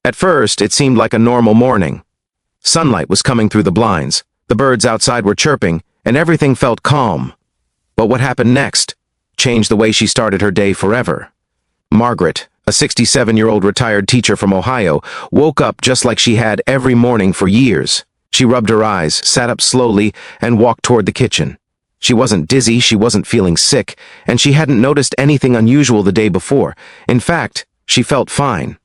At first, it seemed like a normal morning. Sunlight was coming through the blinds, the birds outside were chirping, and everything felt calm. But what happened next changed the way she started her day forever. Margaret, a 67-year-old retired teacher from Ohio, woke up just like she had every morning for years. She rubbed her eyes, sat up slowly, and walked toward the kitchen. She wasn't dizzy, she wasn't feeling sick, and she hadn't noticed anything unusual the day before. In fact, she felt fine.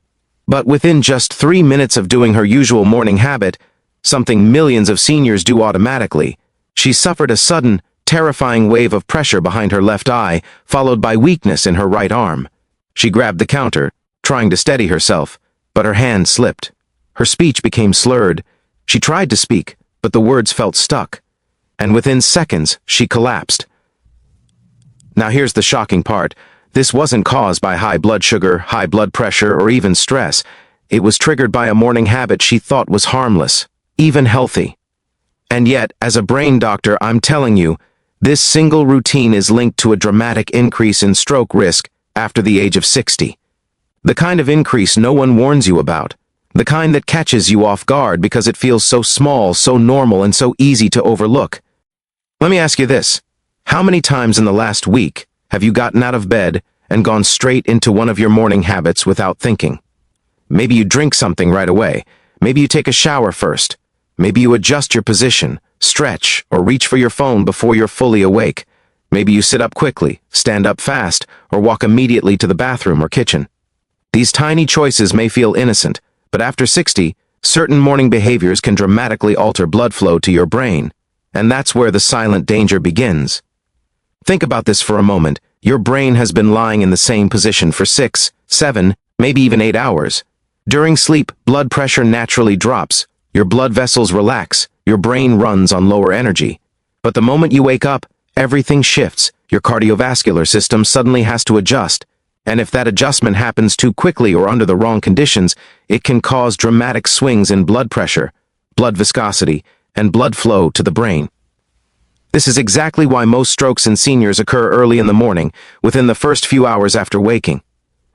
But within just 3 minutes of doing her usual morning habit, something millions of seniors do automatically, she suffered a sudden, terrifying wave of pressure behind her left eye, followed by weakness in her right arm. She grabbed the counter, trying to steady herself, but her hand slipped. Her speech became slurred. She tried to speak, but the words felt stuck. And within seconds, she collapsed. Now here's the shocking part. This wasn't caused by high blood sugar, high blood pressure, or even stress. It was triggered by a morning habit she thought was harmless, even healthy. And yet, as a brain doctor, I'm telling you, this single routine is linked to a dramatic increase in stroke risk after the age of 60. The kind of increase no one warns you about. The kind that catches you off guard because it feels so small, so normal, and so easy to overlook. Let me ask you this. How many times in the last week have you gotten out of bed and gone straight into one of your morning habits without thinking? Maybe you drink something right away. Maybe you take a shower first. Maybe you adjust your position, stretch, or reach for your phone before you're fully awake. Maybe you sit up quickly, stand up fast, or walk immediately to the bathroom or kitchen. These tiny choices may feel innocent, but after 60, certain morning behaviors can dramatically alter blood flow to your brain, and that's where the silent danger begins. Think about this for a moment. Your brain has been lying in the same position for 6, 7, maybe even 8 hours. During sleep, blood pressure naturally drops, your blood vessels relax, your brain runs on lower energy. But the moment you wake up, everything shifts. Your cardiovascular system suddenly has to adjust. And if that adjustment happens too quickly or under the wrong conditions, it can cause dramatic swings in blood pressure, blood viscosity, and blood flow to the brain. This is exactly why most strokes in seniors occur early in the morning, within the first few hours after waking.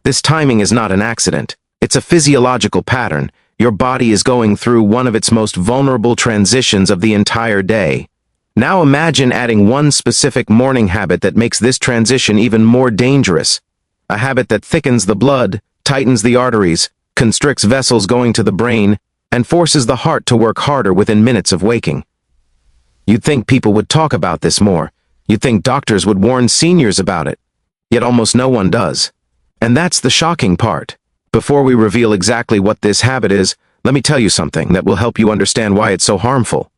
This timing is not an accident. It's a physiological pattern. Your body is going through one of its most vulnerable transitions of the entire day. Now imagine adding one specific morning habit that makes this transition even more dangerous. A habit that thickens the blood, tightens the arteries, constricts vessels going to the brain, and forces the heart to work harder within minutes of waking. You'd think people would talk about this more. You'd think doctors would warn seniors about it. Yet almost no one does. And that's the shocking part. Before we reveal exactly what this habit is, let me tell you something that will help you understand why it's so harmful.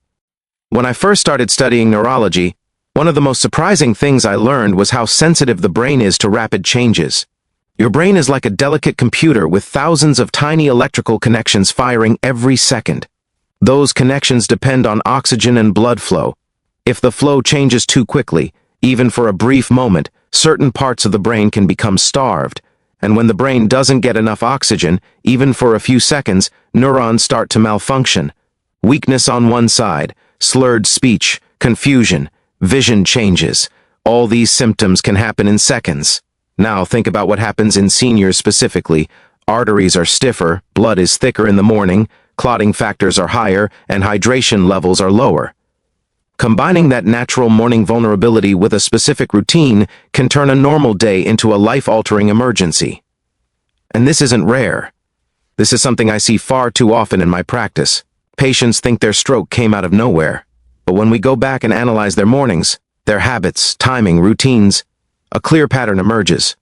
When I first started studying neurology, one of the most surprising things I learned was how sensitive the brain is to rapid changes. Your brain is like a delicate computer with thousands of tiny electrical connections firing every second. Those connections depend on oxygen and blood flow. If the flow changes too quickly, even for a brief moment, certain parts of the brain can become starved. And when the brain doesn't get enough oxygen, even for a few seconds, neurons start to malfunction. Weakness on one side, slurred speech, confusion, vision changes. All these symptoms can happen in seconds. Now think about what happens in seniors specifically. Arteries are stiffer, blood is thicker in the morning, clotting factors are higher, and hydration levels are lower. Combining that natural morning vulnerability with a specific routine can turn a normal day into a life-altering emergency. And this isn't rare. This is something I see far too often in my practice. Patients think their stroke came out of nowhere. But when we go back and analyze their mornings, their habits, timing, routines, a clear pattern emerges.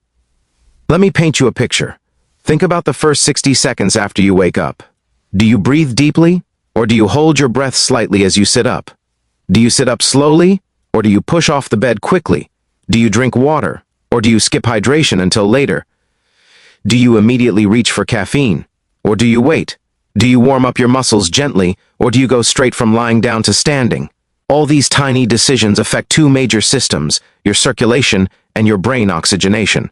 Let me paint you a picture. Think about the first 60 seconds after you wake up. Do you breathe deeply, or do you hold your breath slightly as you sit up? Do you sit up slowly, or do you push off the bed quickly? Do you drink water, or do you skip hydration until later? Do you immediately reach for caffeine, or do you wait? Do you warm up your muscles gently, or do you go straight from lying down to standing? All these tiny decisions affect two major systems, your circulation and your brain oxygenation.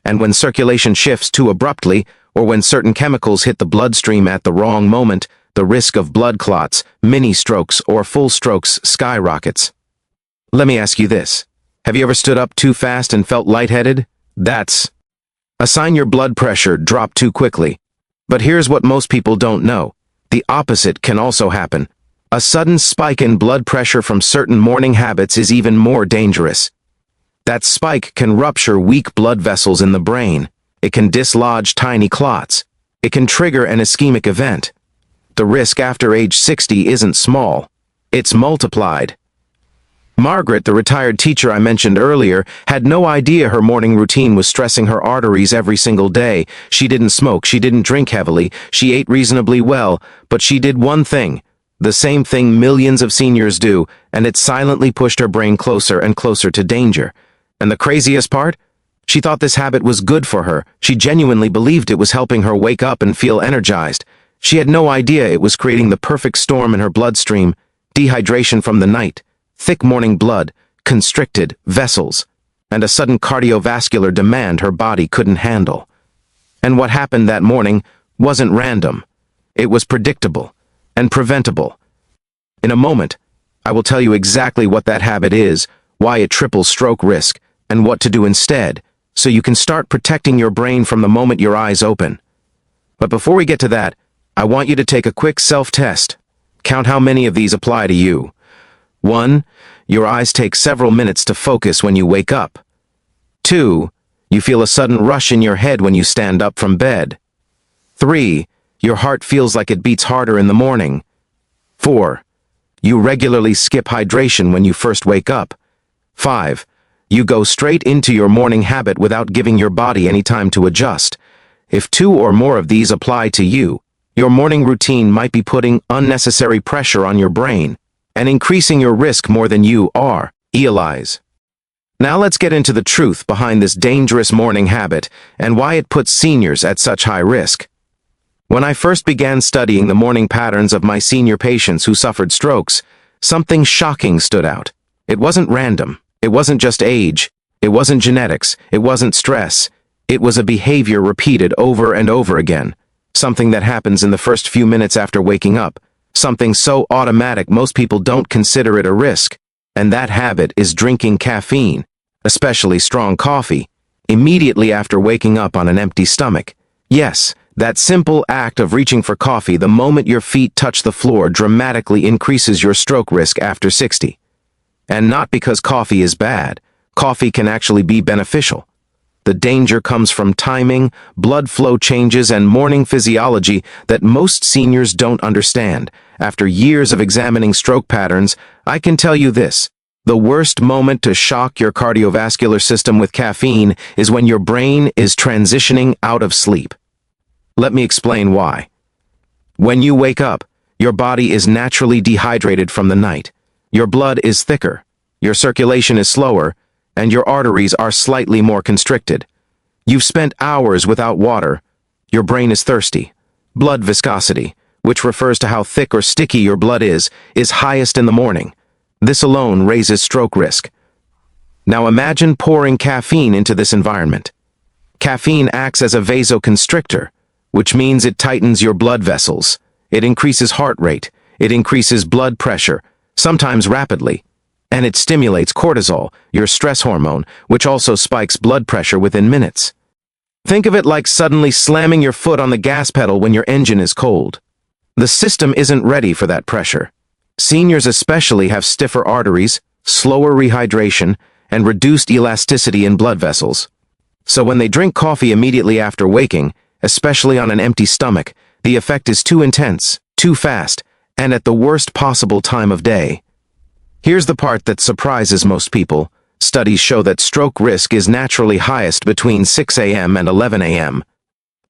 And when circulation shifts too abruptly, or when certain chemicals hit the bloodstream at the wrong moment, the risk of blood clots, mini strokes, or full strokes skyrockets. Let me ask you this. Have you ever stood up too fast and felt lightheaded? That's a sign your blood pressure dropped too quickly. But here's what most people don't know. The opposite can also happen. A sudden spike in blood pressure from certain morning habits is even more dangerous. That spike can rupture weak blood vessels in the brain. It can dislodge tiny clots. It can trigger an ischemic event. The risk after age 60 isn't small. It's multiplied. Margaret, the retired teacher I mentioned earlier, had no idea her morning routine was stressing her arteries every single day. She didn't smoke, she didn't drink heavily, she ate reasonably well, but she did one thing, the same thing millions of seniors do, and it silently pushed her brain closer and closer to danger. And the craziest part? She thought this habit was good for her. She genuinely believed it was helping her wake up and feel energized. She had no idea it was creating the perfect storm in her bloodstream, dehydration from the night, thick morning blood, constricted vessels, and a sudden cardiovascular demand her body couldn't handle. And what happened that morning wasn't random. It was predictable and preventable. In a moment, I will tell you exactly what that habit is, why it triples stroke risk, and what to do instead, so you can start protecting your brain from the moment your eyes open. But before we get to that, I want you to take a quick self-test. Count how many of these apply to you. 1. Your eyes take several minutes to focus when you wake up. 2. You feel a sudden rush in your head when you stand up from bed. 3. Your heart feels like it beats harder in the morning. 4. You regularly skip hydration when you first wake up. 5. You go straight into your morning habit without giving your body any time to adjust. If 2 or more of these apply to you, your morning routine might be putting unnecessary pressure on your brain and increasing your risk more than you are. Realize. Now let's get into the truth behind this dangerous morning habit and why it puts seniors at such high risk. When I first began studying the morning patterns of my senior patients who suffered strokes, something shocking stood out. It wasn't random. It wasn't just age. It wasn't genetics. It wasn't stress. It was a behavior repeated over and over again. Something that happens in the first few minutes after waking up. Something so automatic most people don't consider it a risk. And that habit is drinking caffeine, especially strong coffee, immediately after waking up on an empty stomach. Yes, that simple act of reaching for coffee the moment your feet touch the floor dramatically increases your stroke risk after 60. And not because coffee is bad. Coffee can actually be beneficial. The danger comes from timing, blood flow changes, and morning physiology that most seniors don't understand. After years of examining stroke patterns, I can tell you this. The worst moment to shock your cardiovascular system with caffeine is when your brain is transitioning out of sleep. Let me explain why. When you wake up, your body is naturally dehydrated from the night. Your blood is thicker, your circulation is slower, and your arteries are slightly more constricted. You've spent hours without water. Your brain is thirsty. Blood viscosity, which refers to how thick or sticky your blood is highest in the morning. This alone raises stroke risk. Now imagine pouring caffeine into this environment. Caffeine acts as a vasoconstrictor, which means it tightens your blood vessels. It increases heart rate. It increases blood pressure, sometimes rapidly. And it stimulates cortisol, your stress hormone, which also spikes blood pressure within minutes. Think of it like suddenly slamming your foot on the gas pedal when your engine is cold. The system isn't ready for that pressure. Seniors especially have stiffer arteries, slower rehydration, and reduced elasticity in blood vessels. So when they drink coffee immediately after waking, especially on an empty stomach, the effect is too intense, too fast, and at the worst possible time of day. Here's the part that surprises most people. Studies show that stroke risk is naturally highest between 6 a.m. and 11 a.m.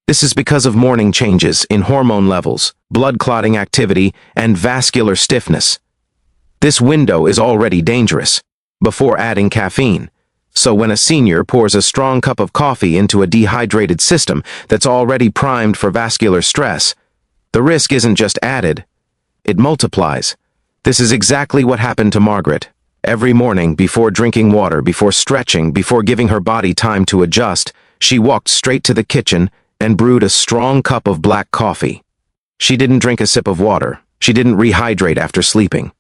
This is because of morning changes in hormone levels, blood clotting activity, and vascular stiffness. This window is already dangerous, before adding caffeine. So when a senior pours a strong cup of coffee into a dehydrated system that's already primed for vascular stress, the risk isn't just added, it multiplies. This is exactly what happened to Margaret. Every morning, before drinking water, before stretching, before giving her body time to adjust, she walked straight to the kitchen and brewed a strong cup of black coffee. She didn't drink a sip of water. She didn't rehydrate after sleeping.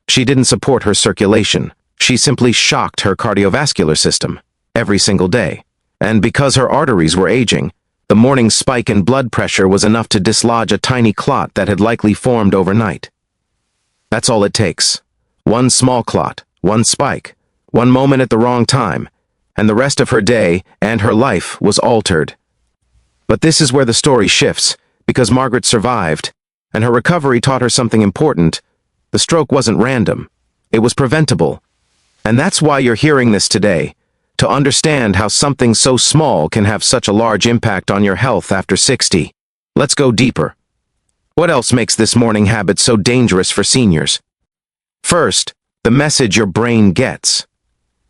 She didn't support her circulation. She simply shocked her cardiovascular system every single day. And because her arteries were aging, The morning spike in blood pressure was enough to dislodge a tiny clot that had likely formed overnight. That's all it takes. One small clot, one spike, one moment at the wrong time, and the rest of her day and her life was altered. But this is where the story shifts, because Margaret survived, and her recovery taught her something important. The stroke wasn't random. It was preventable. And that's why you're hearing this today, to understand how something so small can have such a large impact on your health after 60. Let's go deeper. What else makes this morning habit so dangerous for seniors? First, the message your brain gets.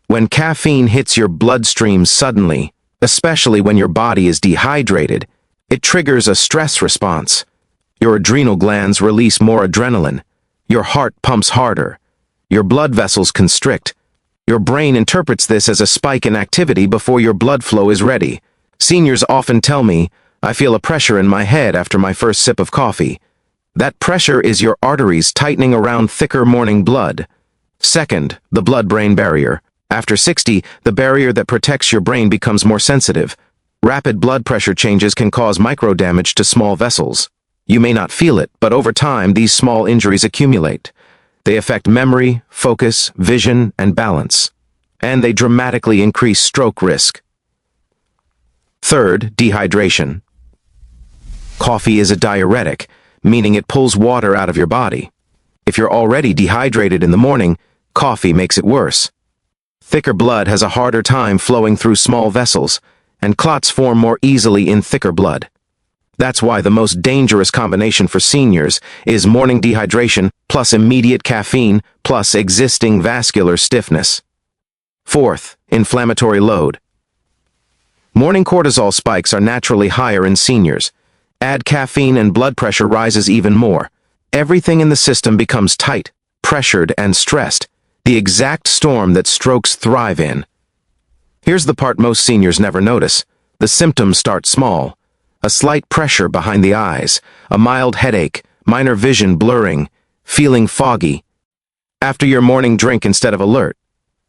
When caffeine hits your bloodstream suddenly, especially when your body is dehydrated, it triggers a stress response. Your adrenal glands release more adrenaline. Your heart pumps harder. Your blood vessels constrict. Your brain interprets this as a spike in activity before your blood flow is ready. Seniors often tell me, "I feel a pressure in my head after my first sip of coffee." That pressure is your arteries tightening around thicker morning blood. Second, the blood-brain barrier. After 60, the barrier that protects your brain becomes more sensitive. Rapid blood pressure changes can cause microdamage to small vessels. You may not feel it, but over time, these small injuries accumulate. They affect memory, focus, vision, and balance. And they dramatically increase stroke risk. Third, dehydration. Coffee is a diuretic, meaning it pulls water out of your body. If you're already dehydrated in the morning, coffee makes it worse. Thicker blood has a harder time flowing through small vessels, and clots form more easily in thicker blood. That's why the most dangerous combination for seniors is morning dehydration plus immediate caffeine plus existing vascular stiffness. Fourth, inflammatory load. Morning cortisol spikes are naturally higher in seniors. Add caffeine and blood pressure rises even more. Everything in the system becomes tight, pressured, and stressed, the exact storm that strokes thrive in. Here's the part most seniors never notice. The symptoms start small. A slight pressure behind the eyes, a mild headache, minor vision blurring, feeling foggy. After your morning drink instead of alert.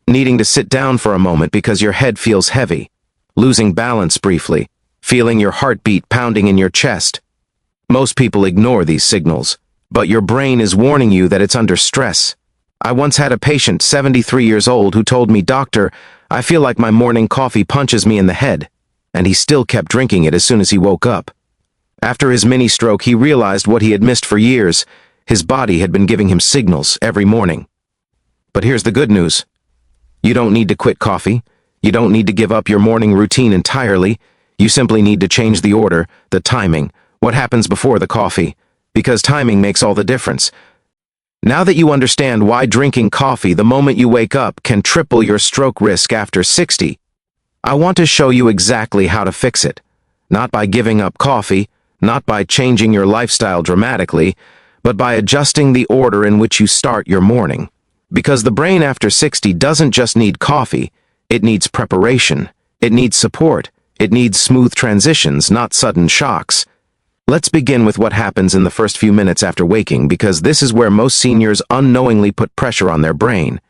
Needing to sit down for a moment because your head feels heavy. Losing balance briefly. Feeling your heartbeat pounding in your chest. Most people ignore these signals, but your brain is warning you that it's under stress. I once had a patient, 73 years old, who told me, "Doctor, I feel like my morning coffee punches me in the head," and he still kept drinking it as soon as he woke up. After his mini-stroke, he realized what he had missed for years. His body had been giving him signals every morning. But here's the good news. You don't need to quit coffee. You don't need to give up your morning routine entirely. You simply need to change the order, the timing, what happens before the coffee, because timing makes all the difference. Now that you understand why drinking coffee the moment you wake up can triple your stroke risk after 60, I want to show you exactly how to fix it. Not by giving up coffee, not by changing your lifestyle dramatically, but by adjusting the order in which you start your morning. Because the brain after 60 doesn't just need coffee, it needs preparation, it needs support, it needs smooth transitions, not sudden shocks. Let's begin with what happens in the first few minutes after waking, because this is where most seniors unknowingly put pressure on their brain.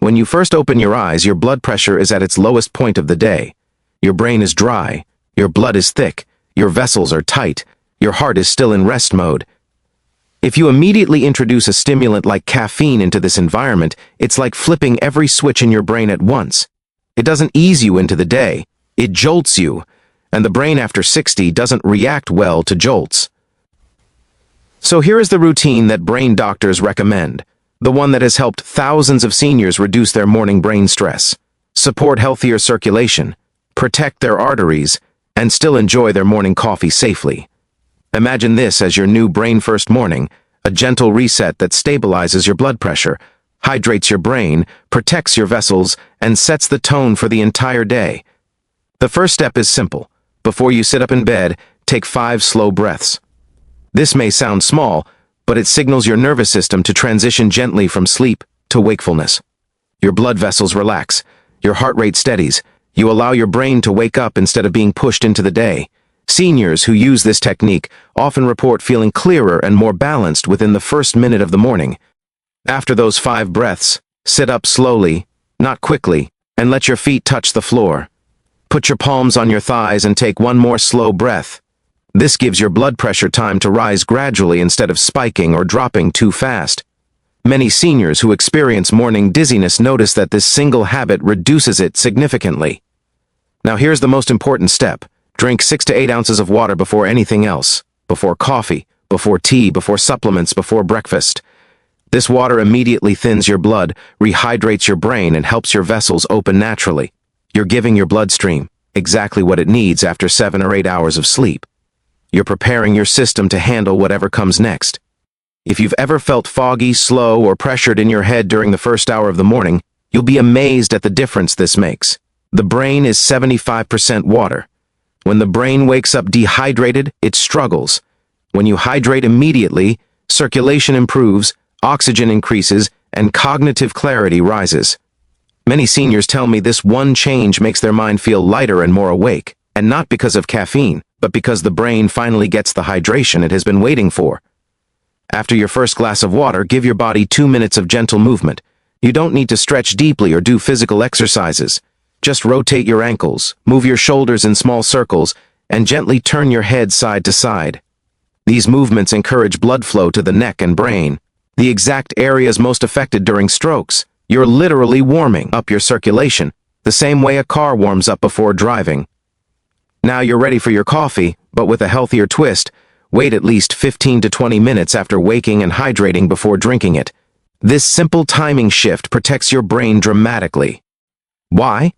When you first open your eyes, your blood pressure is at its lowest point of the day. Your brain is dry, your blood is thick, your vessels are tight, your heart is still in rest mode. If you immediately introduce a stimulant like caffeine into this environment, it's like flipping every switch in your brain at once. It doesn't ease you into the day, it jolts you, and the brain after 60 doesn't react well to jolts. So here is the routine that brain doctors recommend. The one that has helped thousands of seniors reduce their morning brain stress, support healthier circulation, protect their arteries, and still enjoy their morning coffee safely. Imagine this as your new brain-first morning, a gentle reset that stabilizes your blood pressure, hydrates your brain, protects your vessels, and sets the tone for the entire day. The first step is simple. Before you sit up in bed, take 5 slow breaths. This may sound small, but it signals your nervous system to transition gently from sleep to wakefulness. Your blood vessels relax, your heart rate steadies, you allow your brain to wake up instead of being pushed into the day. Seniors who use this technique often report feeling clearer and more balanced within the first minute of the morning. After those 5 breaths, sit up slowly, not quickly, and let your feet touch the floor. Put your palms on your thighs and take one more slow breath. This gives your blood pressure time to rise gradually instead of spiking or dropping too fast. Many seniors who experience morning dizziness notice that this single habit reduces it significantly. Now here's the most important step. Drink 6 to 8 ounces of water before anything else. Before coffee, before tea, before supplements, before breakfast. This water immediately thins your blood, rehydrates your brain, and helps your vessels open naturally. You're giving your bloodstream exactly what it needs after 7 or 8 hours of sleep. You're preparing your system to handle whatever comes next. If you've ever felt foggy, slow, or pressured in your head during the first hour of the morning, you'll be amazed at the difference this makes. The brain is 75% water. When the brain wakes up dehydrated, it struggles. When you hydrate immediately, circulation improves, oxygen increases, and cognitive clarity rises. Many seniors tell me this one change makes their mind feel lighter and more awake, and not because of caffeine, but because the brain finally gets the hydration it has been waiting for. After your first glass of water, give your body 2 minutes of gentle movement. You don't need to stretch deeply or do physical exercises. Just rotate your ankles, move your shoulders in small circles, and gently turn your head side to side. These movements encourage blood flow to the neck and brain, the exact areas most affected during strokes. You're literally warming up your circulation, the same way a car warms up before driving. Now you're ready for your coffee, but with a healthier twist. Wait at least 15 to 20 minutes after waking and hydrating before drinking it. This simple timing shift protects your brain dramatically. Why?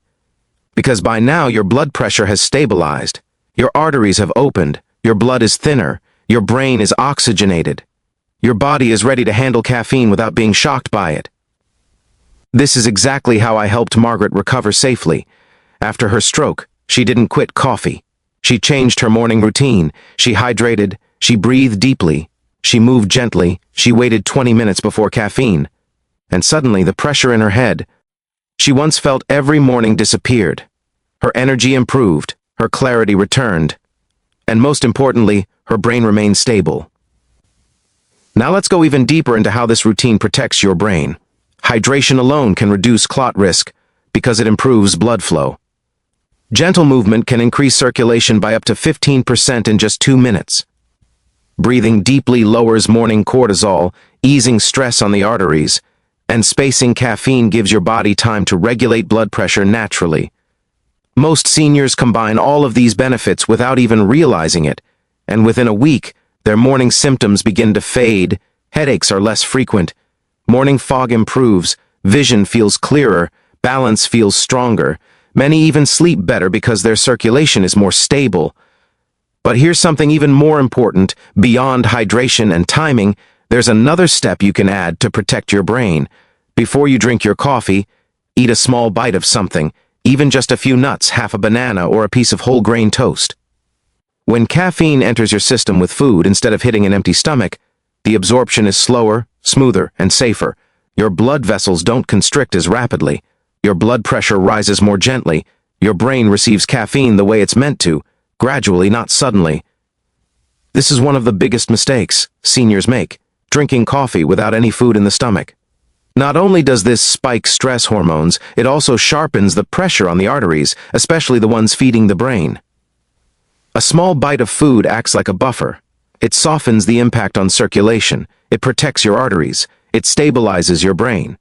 Because by now your blood pressure has stabilized, your arteries have opened, your blood is thinner, your brain is oxygenated. Your body is ready to handle caffeine without being shocked by it. This is exactly how I helped Margaret recover safely. After her stroke, she didn't quit coffee. She changed her morning routine. She hydrated, she breathed deeply, she moved gently, she waited 20 minutes before caffeine. And suddenly the pressure in her head she once felt every morning disappeared. Her energy improved, her clarity returned, and most importantly, her brain remained stable. Now let's go even deeper into how this routine protects your brain. Hydration alone can reduce clot risk because it improves blood flow. Gentle movement can increase circulation by up to 15% in just 2 minutes. Breathing deeply lowers morning cortisol, easing stress on the arteries, and spacing caffeine gives your body time to regulate blood pressure naturally. Most seniors combine all of these benefits without even realizing it, and within a week, their morning symptoms begin to fade, headaches are less frequent, morning fog improves, vision feels clearer, balance feels stronger. Many even sleep better because their circulation is more stable. But here's something even more important. Beyond hydration and timing, there's another step you can add to protect your brain. Before you drink your coffee, eat a small bite of something, even just a few nuts, half a banana, or a piece of whole grain toast. When caffeine enters your system with food instead of hitting an empty stomach, the absorption is slower, smoother, and safer. Your blood vessels don't constrict as rapidly. Your blood pressure rises more gently. Your brain receives caffeine the way it's meant to, gradually, not suddenly. This is one of the biggest mistakes seniors make, drinking coffee without any food in the stomach. Not only does this spike stress hormones, it also sharpens the pressure on the arteries, especially the ones feeding the brain. A small bite of food acts like a buffer. It softens the impact on circulation. It protects your arteries. It stabilizes your brain.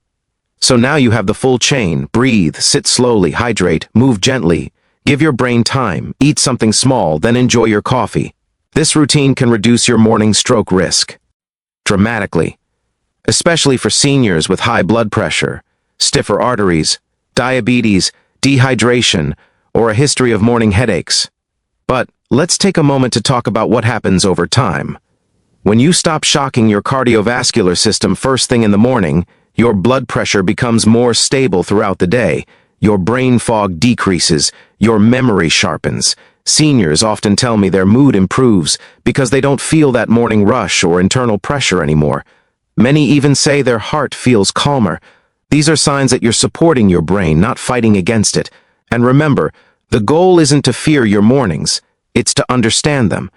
So now you have the full chain. Breathe, sit slowly, hydrate, move gently. Give your brain time, eat something small, then enjoy your coffee. This routine can reduce your morning stroke risk dramatically, especially for seniors with high blood pressure, stiffer arteries, diabetes, dehydration, or a history of morning headaches. But let's take a moment to talk about what happens over time. When you stop shocking your cardiovascular system first thing in the morning, your blood pressure becomes more stable throughout the day, your brain fog decreases, your memory sharpens. Seniors often tell me their mood improves because they don't feel that morning rush or internal pressure anymore. Many even say their heart feels calmer. These are signs that you're supporting your brain, not fighting against it. And remember, the goal isn't to fear your mornings, it's to understand them.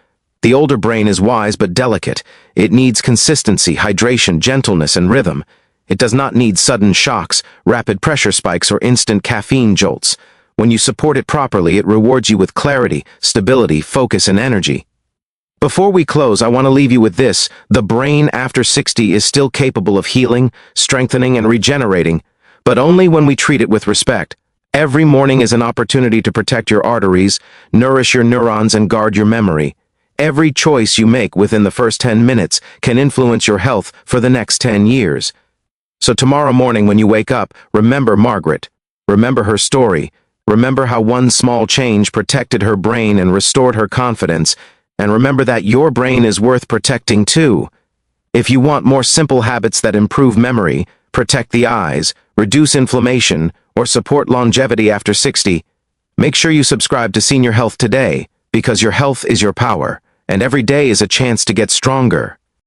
The older brain is wise but delicate. It needs consistency, hydration, gentleness, and rhythm. It does not need sudden shocks, rapid pressure spikes, or instant caffeine jolts. When you support it properly, it rewards you with clarity, stability, focus, and energy. Before we close, I want to leave you with this. The brain after 60 is still capable of healing, strengthening, and regenerating, but only when we treat it with respect. Every morning is an opportunity to protect your arteries, nourish your neurons, and guard your memory. Every choice you make within the first 10 minutes can influence your health for the next 10 years. So tomorrow morning when you wake up, remember Margaret. Remember her story. Remember how one small change protected her brain and restored her confidence. And remember that your brain is worth protecting too. If you want more simple habits that improve memory, protect the eyes, reduce inflammation, or support longevity after 60, make sure you subscribe to Senior Health today, because your health is your power, and every day is a chance to get stronger.